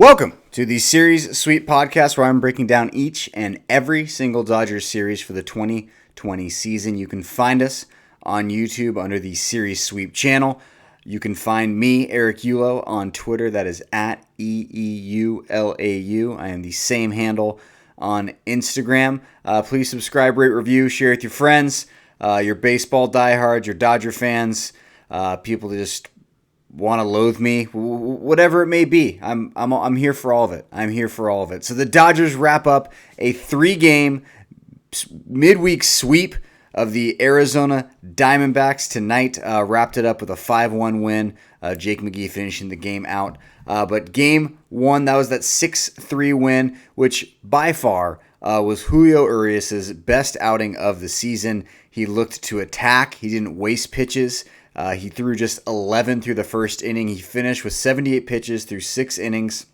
Welcome to the Series Sweep podcast, where I'm breaking down each and every single Dodgers series for the 2020 season. You can find us on YouTube under the Series Sweep channel. You can find me, Eric Eulau, on Twitter. That is at EEULAU. I am the same handle on Instagram. Please subscribe, rate, review, share with your friends, your baseball diehards, your Dodger fans, people that just want to loathe me, whatever it may be. I'm here for all of it. I'm here for all of it. So the Dodgers wrap up a 3-game midweek sweep of the Arizona Diamondbacks tonight. Wrapped it up with a 5-1 win. Jake McGee finishing the game out. But game one, that was that 6-3 win, which by far was Julio Urias' best outing of the season. He looked to attack. He didn't waste pitches. He threw just 11 through the first inning. He finished with 78 pitches through 6 innings,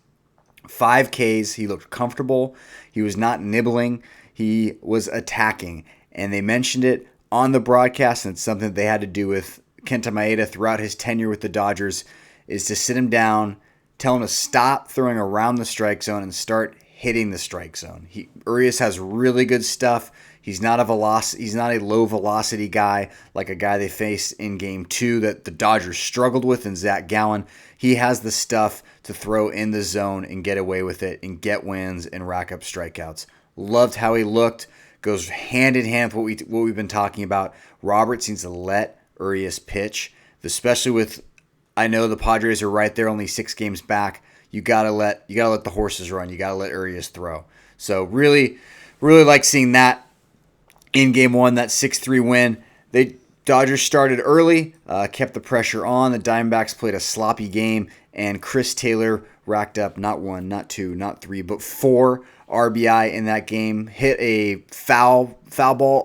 5 Ks. He looked comfortable. He was not nibbling. He was attacking. And they mentioned it on the broadcast, and it's something that they had to do with Kenta Maeda throughout his tenure with the Dodgers, is to sit him down, tell him to stop throwing around the strike zone and start hitting the strike zone. Urias has really good stuff. He's not a low velocity guy like a guy they faced in game 2 that the Dodgers struggled with in Zach Gallen. He has the stuff to throw in the zone and get away with it and get wins and rack up strikeouts. Loved how he looked. Goes hand in hand with what we've been talking about. Roberts needs to let Urias pitch, especially with, I know the Padres are right there, only 6 games back. You gotta let the horses run. You gotta let Urias throw. So really like seeing that. In game 1, that 6-3 win, Dodgers started early, kept the pressure on. The Diamondbacks played a sloppy game, and Chris Taylor racked up not 1, not 2, not 3, but 4 RBI in that game. Hit a foul ball,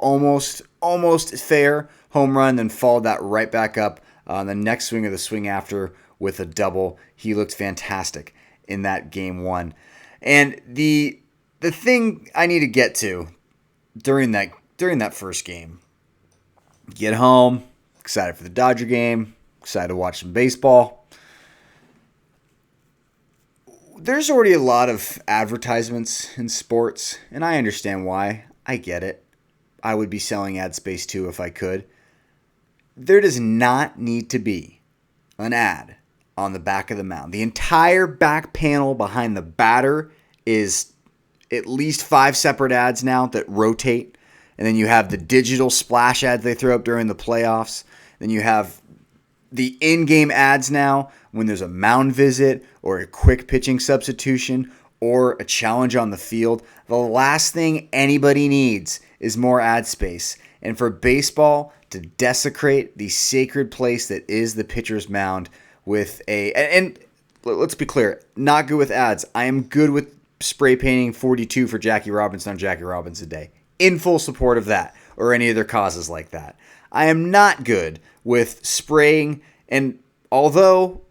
almost fair home run, then followed that right back up on the next swing or the swing after with a double. He looked fantastic in that game 1. And the thing I need to get to during that first game, get home, excited for the Dodger game, excited to watch some baseball. There's already a lot of advertisements in sports, and I understand why. I get it. I would be selling ad space too if I could. There does not need to be an ad on the back of the mound. The entire back panel behind the batter is at least 5 separate ads now that rotate. And then you have the digital splash ads they throw up during the playoffs. Then you have the in-game ads now when there's a mound visit or a quick pitching substitution or a challenge on the field. The last thing anybody needs is more ad space. And for baseball to desecrate the sacred place that is the pitcher's mound with and let's be clear, not good with ads. I am good with spray painting 42 for Jackie Robinson on Jackie Robinson Day. In full support of that or any other causes like that. I am not good with spraying, and although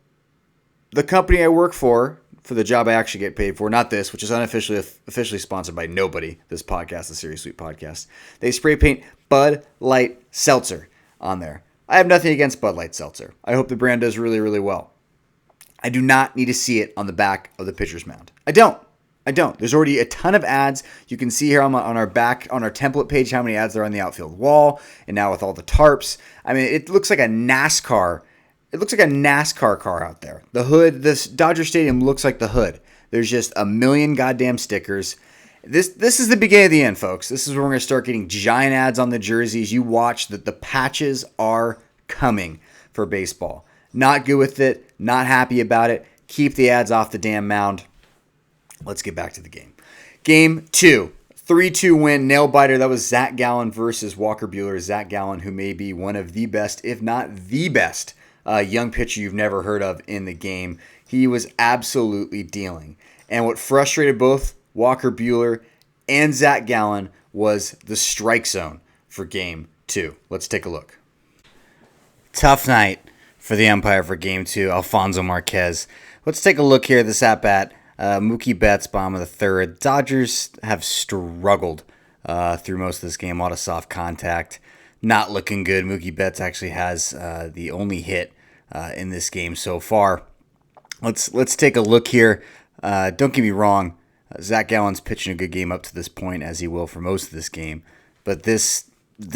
the company I work for the job I actually get paid for, not this, which is officially sponsored by nobody, this podcast, the Series Sweep podcast, they spray paint Bud Light Seltzer on there. I have nothing against Bud Light Seltzer. I hope the brand does really, really well. I do not need to see it on the back of the pitcher's mound. I don't. There's already a ton of ads. You can see here on our template page how many ads are on the outfield wall, and now with all the tarps. I mean, it looks like a NASCAR. It looks like a NASCAR car out there. The hood, this Dodger Stadium looks like the hood. There's just a million goddamn stickers. This is the beginning of the end, folks. This is where we're going to start getting giant ads on the jerseys. You watch that the patches are coming for baseball. Not good with it. Not happy about it. Keep the ads off the damn mound. Let's get back to the game. Game 2, 3-2 win, nail biter. That was Zach Gallen versus Walker Buehler. Zach Gallen, who may be one of the best, if not the best, young pitcher you've never heard of in the game. He was absolutely dealing. And what frustrated both Walker Buehler and Zach Gallen was the strike zone for game 2. Let's take a look. Tough night for the umpire for game 2, Alfonso Marquez. Let's take a look here at this at-bat. Mookie Betts, bottom of the third. Dodgers have struggled through most of this game. A lot of soft contact. Not looking good. Mookie Betts actually has the only hit in this game so far. Let's take a look here. Don't get me wrong, Zach Gallen's pitching a good game up to this point, as he will for most of this game. But this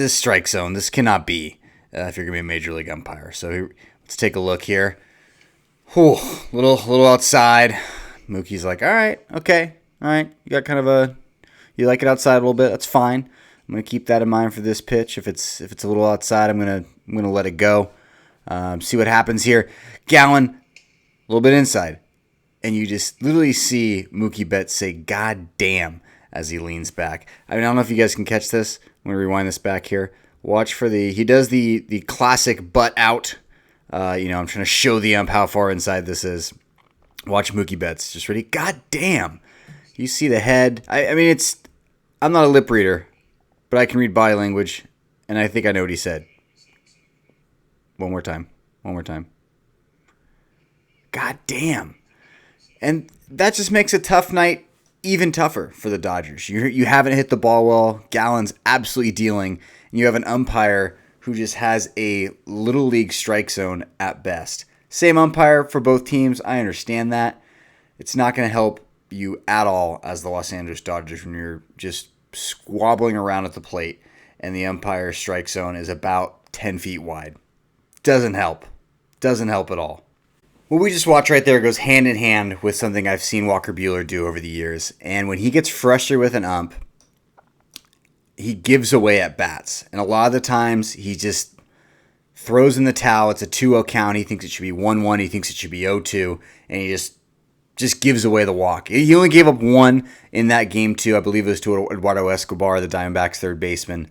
strike zone, this cannot be if you're going to be a major league umpire. So let's take a look here. Whew, little outside. Mookie's like, all right, okay, all right. You got kind of you like it outside a little bit. That's fine. I'm gonna keep that in mind for this pitch. If it's a little outside, I'm gonna let it go. See what happens here. Gallen, a little bit inside, and you just literally see Mookie Betts say "God damn" as he leans back. I don't know if you guys can catch this. I'm gonna rewind this back here. Watch for he does the classic butt out. I'm trying to show the ump how far inside this is. Watch Mookie Betts just ready. God damn. You see the head. I mean, I'm not a lip reader, but I can read body language, and I think I know what he said. One more time. God damn. And that just makes a tough night even tougher for the Dodgers. You haven't hit the ball well. Gallen's absolutely dealing. And you have an umpire who just has a little league strike zone at best. Same umpire for both teams. I understand that. It's not going to help you at all as the Los Angeles Dodgers when you're just squabbling around at the plate and the umpire's strike zone is about 10 feet wide. Doesn't help. Doesn't help at all. What we just watched right there goes hand in hand with something I've seen Walker Buehler do over the years. And when he gets frustrated with an ump, he gives away at bats. And a lot of the times he just throws in the towel. It's a 2-0 count. He thinks it should be 1-1. He thinks it should be 0-2. And he just gives away the walk. He only gave up one in that game, too. I believe it was to Eduardo Escobar, the Diamondbacks' third baseman.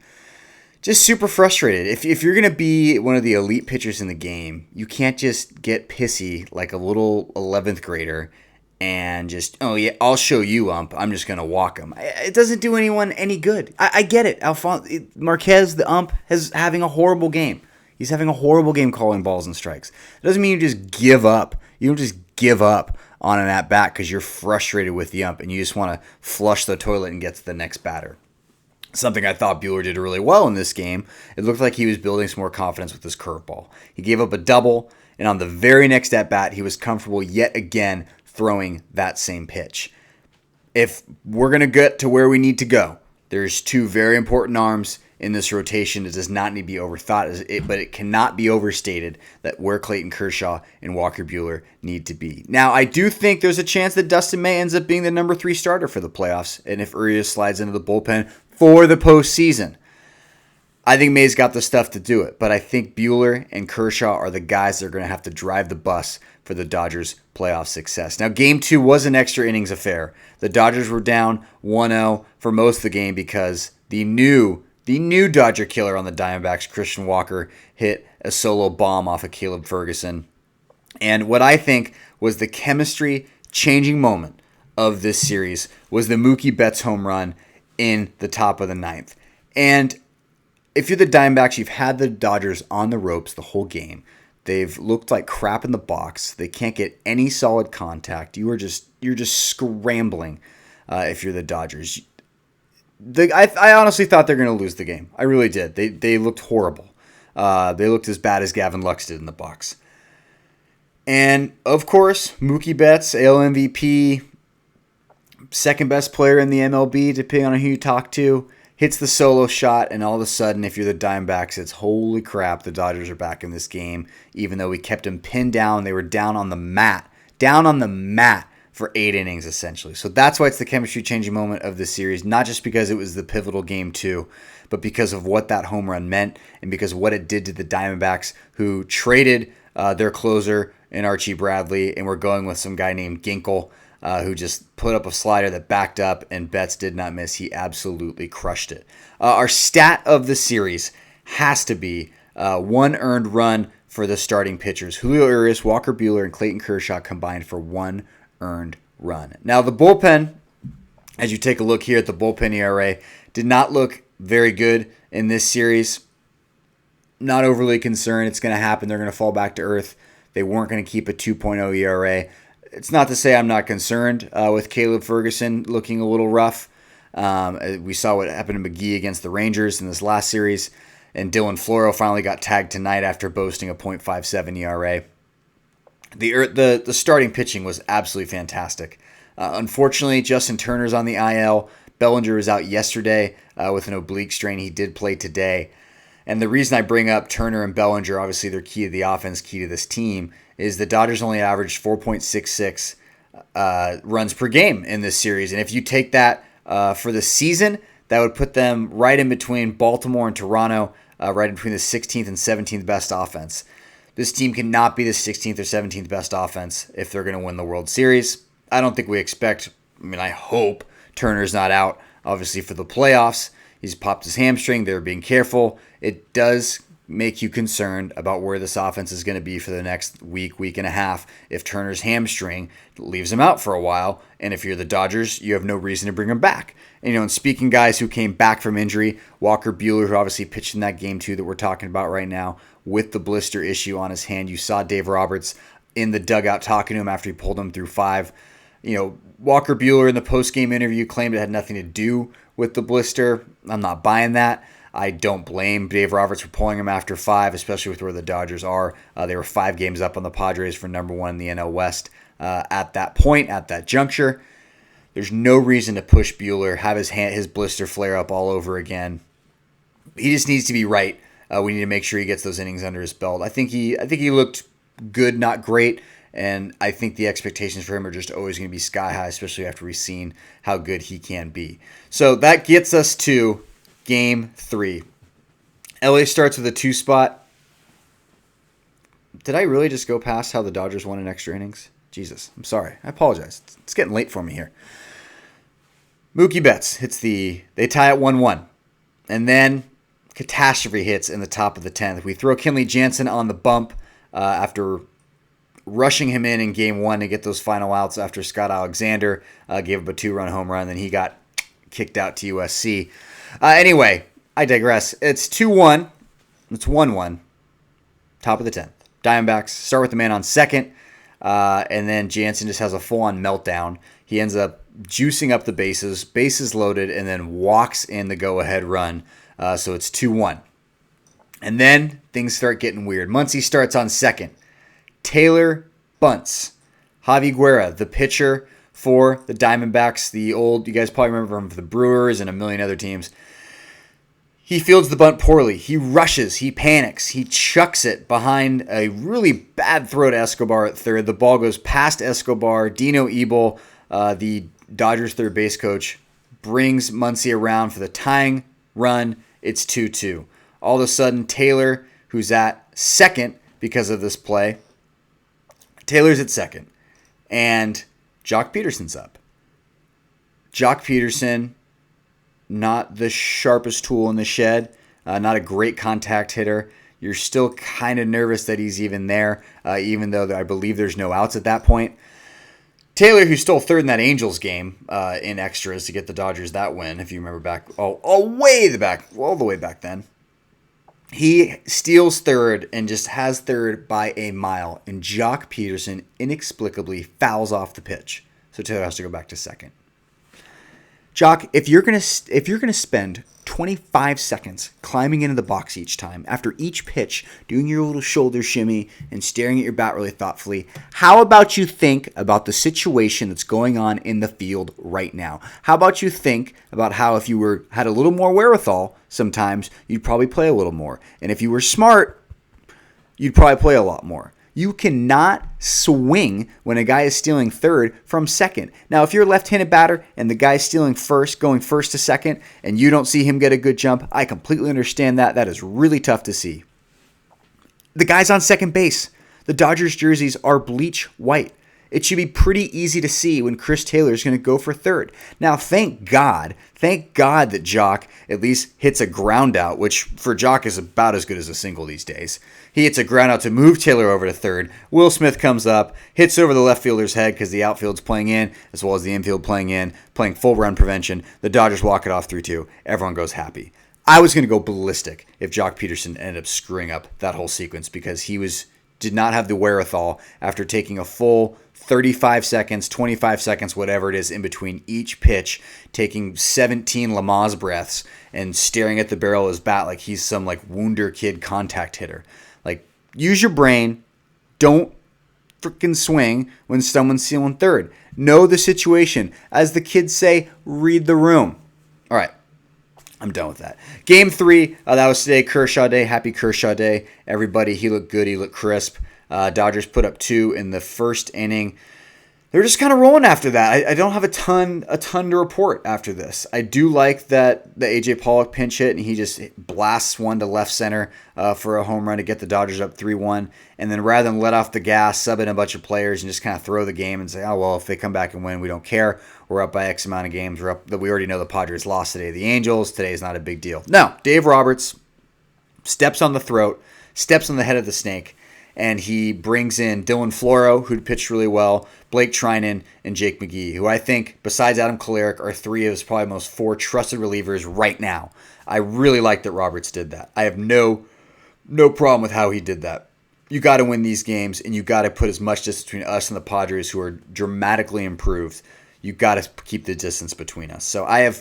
Just super frustrated. If you're going to be one of the elite pitchers in the game, you can't just get pissy like a little 11th grader and just, oh, yeah, I'll show you, ump. I'm just going to walk him. It doesn't do anyone any good. I get it. Marquez, the ump, is having a horrible game. He's having a horrible game calling balls and strikes. It doesn't mean you just give up. You don't just give up on an at-bat because you're frustrated with the ump and you just want to flush the toilet and get to the next batter. Something I thought Buehler did really well in this game. It looked like he was building some more confidence with his curveball. He gave up a double, and on the very next at-bat, he was comfortable yet again throwing that same pitch. If we're going to get to where we need to go, there's two very important arms in this rotation. It does not need to be overthought, but it cannot be overstated that where Clayton Kershaw and Walker Buehler need to be. Now, I do think there's a chance that Dustin May ends up being the number 3 starter for the playoffs, and if Urias slides into the bullpen for the postseason, I think May's got the stuff to do it. But I think Buehler and Kershaw are the guys that are going to have to drive the bus for the Dodgers' playoff success. Now, Game 2 was an extra innings affair. The Dodgers were down 1-0 for most of the game because the new Dodger killer on the Diamondbacks, Christian Walker, hit a solo bomb off of Caleb Ferguson. And what I think was the chemistry-changing moment of this series was the Mookie Betts home run in the top of the 9th. And if you're the Diamondbacks, you've had the Dodgers on the ropes the whole game. They've looked like crap in the box. They can't get any solid contact. You're just scrambling if you're the Dodgers. I honestly thought they're going to lose the game. I really did. They looked horrible. They looked as bad as Gavin Lux did in the box. And, of course, Mookie Betts, AL MVP, second best player in the MLB, depending on who you talk to, hits the solo shot, and all of a sudden, if you're the Diamondbacks, it's holy crap, the Dodgers are back in this game. Even though we kept them pinned down, they were down on the mat for 8 innings, essentially. So that's why it's the chemistry-changing moment of this series, not just because it was the pivotal Game 2, but because of what that home run meant and because of what it did to the Diamondbacks, who traded their closer in Archie Bradley, and we're going with some guy named Ginkel, who just put up a slider that backed up, and Betts did not miss. He absolutely crushed it. Our stat of the series has to be 1 earned run for the starting pitchers. Julio Urias, Walker Buehler, and Clayton Kershaw combined for 1 earned run. Now, the bullpen, as you take a look here at the bullpen ERA, did not look very good in this series. Not overly concerned. It's going to happen. They're going to fall back to earth. They weren't going to keep a 2.0 ERA. It's not to say I'm not concerned with Caleb Ferguson looking a little rough. We saw what happened to McGee against the Rangers in this last series, and Dylan Floro finally got tagged tonight after boasting a .57 ERA. The starting pitching was absolutely fantastic. Unfortunately, Justin Turner's on the IL. Bellinger was out yesterday with an oblique strain. He did play today. And the reason I bring up Turner and Bellinger, obviously they're key to the offense, key to this team, is the Dodgers only averaged 4.66 runs per game in this series. And if you take that for the season, that would put them right in between Baltimore and Toronto, right in between the 16th and 17th best offense. This team cannot be the 16th or 17th best offense if they're going to win the World Series. I don't think we expect, I hope Turner's not out, obviously, for the playoffs. He's popped his hamstring. They're being careful. It does make you concerned about where this offense is going to be for the next week and a half if Turner's hamstring leaves him out for a while. And if you're the Dodgers, you have no reason to bring him back. And, speaking guys who came back from injury, Walker Buehler, who obviously pitched in that game too that we're talking about right now, with the blister issue on his hand. You saw Dave Roberts in the dugout talking to him after he pulled him through 5. Walker Buehler in the post-game interview claimed it had nothing to do with the blister. I'm not buying that. I don't blame Dave Roberts for pulling him after 5, especially with where the Dodgers are. They were 5 games up on the Padres for number 1 in the NL West at that point, at that juncture. There's no reason to push Buehler, have his blister flare up all over again. He just needs to be right. We need to make sure he gets those innings under his belt. I think he looked good, not great. And I think the expectations for him are just always going to be sky high, especially after we've seen how good he can be. So that gets us to Game 3. LA starts with a 2 spot. Did I really just go past how the Dodgers won in extra innings? Jesus, I'm sorry. I apologize. It's getting late for me here. Mookie Betts they tie at 1-1. And then catastrophe hits in the top of the 10th. We throw Kenley Jansen on the bump after rushing him in Game 1 to get those final outs after Scott Alexander gave up a 2-run home run. Then he got kicked out to USC. Anyway, I digress. It's 2-1. It's 1-1. Top of the 10th. Diamondbacks start with the man on second. And then Jansen just has a full-on meltdown. He ends up juicing up the bases loaded, and then walks in the go-ahead run. So it's 2-1. And then things start getting weird. Muncy starts on second. Taylor bunts. Javi Guerra, the pitcher for the Diamondbacks, you guys probably remember him for the Brewers and a million other teams. He fields the bunt poorly. He rushes. He panics. He chucks it behind a really bad throw to Escobar at third. The ball goes past Escobar. Dino Ebel, the Dodgers third base coach, brings Muncy around for the tying run. It's 2-2. All of a sudden, Taylor, who's at second because of this play, Taylor's at second. And Jock Peterson's up. Jock Peterson, not the sharpest tool in the shed, not a great contact hitter. You're still kind of nervous that he's even there, even though I believe there's no outs at that point. Taylor, who stole third in that Angels game in extras to get the Dodgers that win, if you remember back, all the way back then. He steals third and just has third by a mile, and Jock Peterson inexplicably fouls off the pitch. So Taylor has to go back to second. Jock, if you're gonna spend 25 seconds climbing into the box each time, after each pitch, doing your little shoulder shimmy and staring at your bat really thoughtfully, how about you think about the situation that's going on in the field right now? How about you think about how if you had a little more wherewithal, sometimes you'd probably play a little more. And if you were smart, you'd probably play a lot more. You cannot swing when a guy is stealing third from second. Now, if you're a left-handed batter and the guy's stealing first, going first to second, and you don't see him get a good jump, I completely understand that. That is really tough to see. The guy's on second base. The Dodgers jerseys are bleach white. It should be pretty easy to see when Chris Taylor is going to go for third. Now, thank God that Jock at least hits a ground out, which for Jock is about as good as a single these days. He hits a ground out to move Taylor over to third. Will Smith comes up, hits over the left fielder's head because the outfield's playing in, as well as the infield playing full run prevention. The Dodgers walk it off 3-2. Everyone goes happy. I was going to go ballistic if Jock Peterson ended up screwing up that whole sequence because he did not have the wherewithal after taking a full 35 seconds, 25 seconds, whatever it is in between each pitch, taking 17 Lamaze breaths and staring at the barrel of his bat like he's some Wunder Kid contact hitter. Use your brain. Don't freaking swing when someone's stealing third. Know the situation. As the kids say, read the room. All right. I'm done with that. Game 3, that was today, Kershaw Day. Happy Kershaw Day, everybody. He looked good. He looked crisp. Dodgers put up 2 in the first inning. They're just kind of rolling after that. I don't have a ton to report after this. I do like that the A.J. Pollock pinch hit, and he just blasts one to left center for a home run to get the Dodgers up 3-1. And then rather than let off the gas, sub in a bunch of players, and just kind of throw the game and say, oh, well, if they come back and win, we don't care. We're up by X amount of games. We already know the Padres lost today to the Angels. Today is not a big deal. No, Dave Roberts steps on the throat, steps on the head of the snake, and he brings in Dylan Floro, who pitched really well, Blake Trinan, and Jake McGee, who I think, besides Adam Kolarek, are 3 of his probably most 4 trusted relievers right now. I really like that Roberts did that. I have no problem with how he did that. You got to win these games, and you got to put as much distance between us and the Padres, who are dramatically improved. You got to keep the distance between us. So I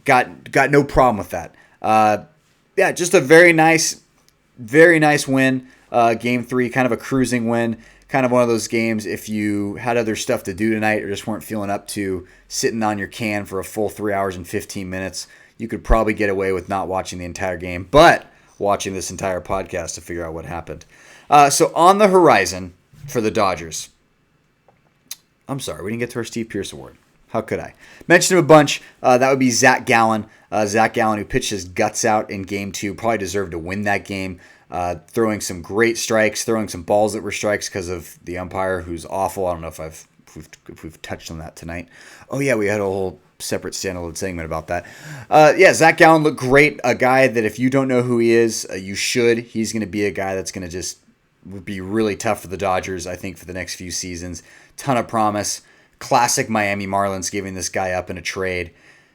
got no problem with that. Yeah, just a very nice win. Game 3, kind of a cruising win. Kind of one of those games, if you had other stuff to do tonight or just weren't feeling up to sitting on your can for a full 3 hours and 15 minutes, you could probably get away with not watching the entire game, but watching this entire podcast to figure out what happened. So on the horizon for the Dodgers. I'm sorry, we didn't get to our Steve Pearce Award. How could I? Mentioned him a bunch. That would be Zach Gallen. Zach Gallen, who pitched his guts out in Game 2, probably deserved to win that game. Throwing some great strikes, throwing some balls that were strikes because of the umpire, who's awful. I don't know if we've touched on that tonight. Oh, yeah, we had a whole separate standalone segment about that. Yeah, Zach Gallen looked great. A guy that if you don't know who he is, you should. He's going to be a guy that's going to just be really tough for the Dodgers, I think, for the next few seasons. Ton of promise. Classic Miami Marlins giving this guy up in a trade.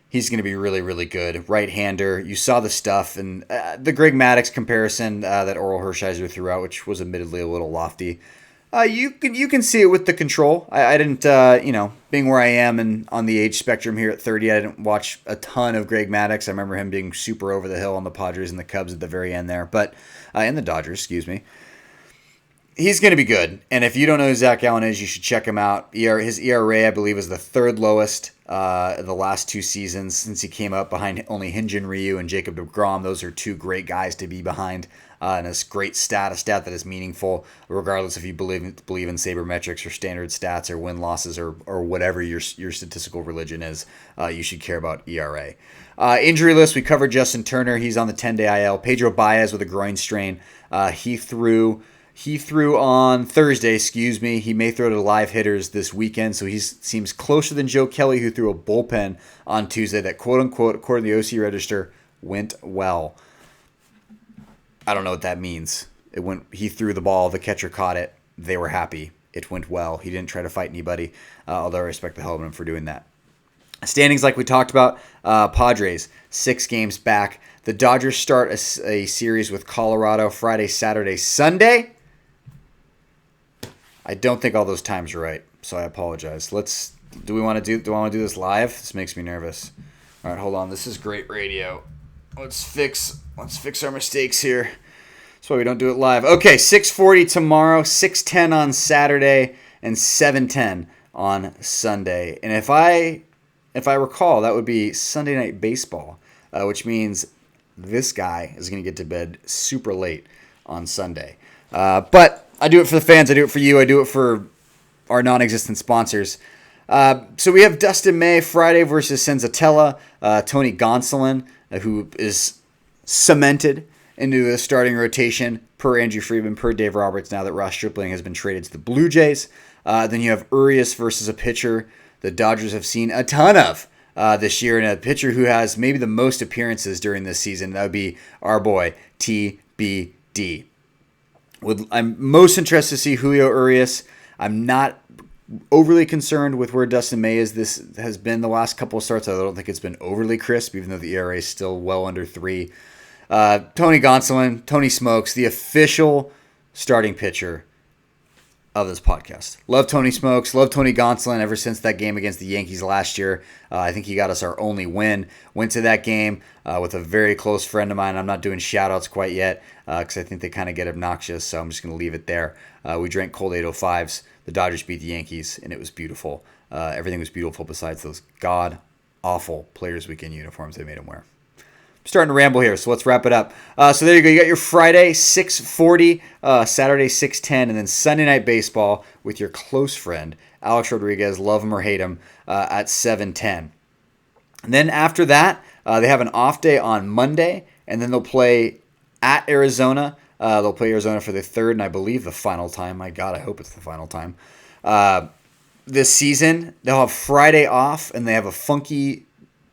He's going to be really, really good. Right-hander. You saw the stuff. And the Greg Maddux comparison that Oral Hershiser threw out, which was admittedly a little lofty. You can see it with the control. I didn't, being where I am and on the age spectrum here at 30, I didn't watch a ton of Greg Maddux. I remember him being super over the hill on the Padres and the Cubs at the very end there. But, and the Dodgers, excuse me. He's going to be good, and if you don't know who Zach Gallen is, you should check him out. His ERA, I believe, is the 3rd lowest the last 2 seasons since he came up behind only Hyun-Jin Ryu and Jacob deGrom. Those are 2 great guys to be behind, and it's great a stat that is meaningful, regardless if you believe in sabermetrics or standard stats or win-losses or whatever your statistical religion is. You should care about ERA. Injury list, we covered Justin Turner. He's on the 10-day IL. Pedro Baez with a groin strain. He threw on Thursday, He may throw to live hitters this weekend, so he seems closer than Joe Kelly, who threw a bullpen on Tuesday that, quote-unquote, according to the OC Register, went well. I don't know what that means. He threw the ball, the catcher caught it, they were happy. It went well. He didn't try to fight anybody, although I respect the hell of him for doing that. Standings, like we talked about, Padres, 6 games back. The Dodgers start a series with Colorado Friday, Saturday, Sunday. I don't think all those times are right, so I apologize. Do I want to do this live? This makes me nervous. All right, hold on. This is great radio. Let's fix our mistakes here. That's why we don't do it live. Okay, 6:40 tomorrow, 6:10 on Saturday, and 7:10 on Sunday. And if I recall, that would be Sunday Night Baseball, which means this guy is going to get to bed super late on Sunday. But I do it for the fans. I do it for you. I do it for our non-existent sponsors. So we have Dustin May Friday versus Senzatella. Tony Gonsolin, who is cemented into the starting rotation per Andrew Friedman, per Dave Roberts, now that Ross Stripling has been traded to the Blue Jays. Then you have Urias versus a pitcher the Dodgers have seen a ton of this year, and a pitcher who has maybe the most appearances during this season. That would be our boy, TBD. I'm most interested to see Julio Urias. I'm not overly concerned with where Dustin May is. This has been the last couple of starts. I don't think it's been overly crisp, even though the ERA is still well under 3. Tony Gonsolin, Tony Smokes, the official starting pitcher of this podcast. Love Tony Smokes, love Tony Gonsolin ever since that game against the Yankees last year. I think he got us our only win. Went to that game with a very close friend of mine. I'm not doing shout-outs quite yet because I think they kind of get obnoxious, so I'm just going to leave it there. We drank cold 805s. the Dodgers beat the Yankees, and it was beautiful. Everything was beautiful besides those god-awful Players Weekend uniforms they made them wear. I'm starting to ramble here, so let's wrap it up. So there you go. You got your Friday, 6:40, Saturday, 6:10, and then Sunday Night Baseball with your close friend, Alex Rodriguez, love him or hate him, at 7:10. And then after that, they have an off day on Monday, and then they'll play at Arizona. They'll play Arizona for the third and I believe the final time. My God, I hope it's the final time. This season, they'll have Friday off, and they have a funky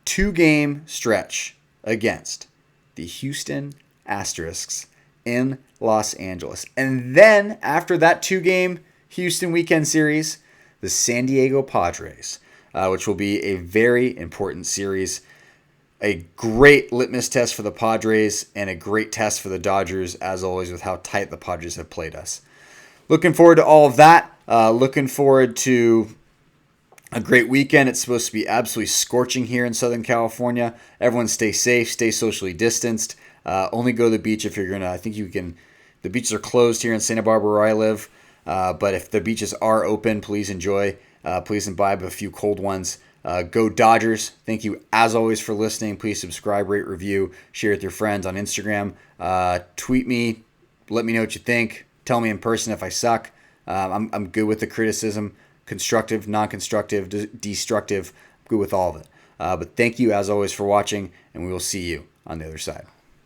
2-game stretch against the Houston Asterisks in Los Angeles. And then, after that 2-game Houston weekend series, the San Diego Padres, which will be a very important series. A great litmus test for the Padres and a great test for the Dodgers, as always, with how tight the Padres have played us. Looking forward to all of that. Looking forward to a great weekend. It's supposed to be absolutely scorching here in Southern California. Everyone stay safe, stay socially distanced. Only go to the beach if you're going to. I think you can. The beaches are closed here in Santa Barbara where I live. But if the beaches are open, please enjoy. Please imbibe a few cold ones. Go Dodgers. Thank you as always for listening. Please subscribe, rate, review, share with your friends on Instagram. Tweet me. Let me know what you think. Tell me in person if I suck. I'm good with the criticism. Constructive, non-constructive, destructive. I'm good with all of it. But thank you as always for watching, and we will see you on the other side.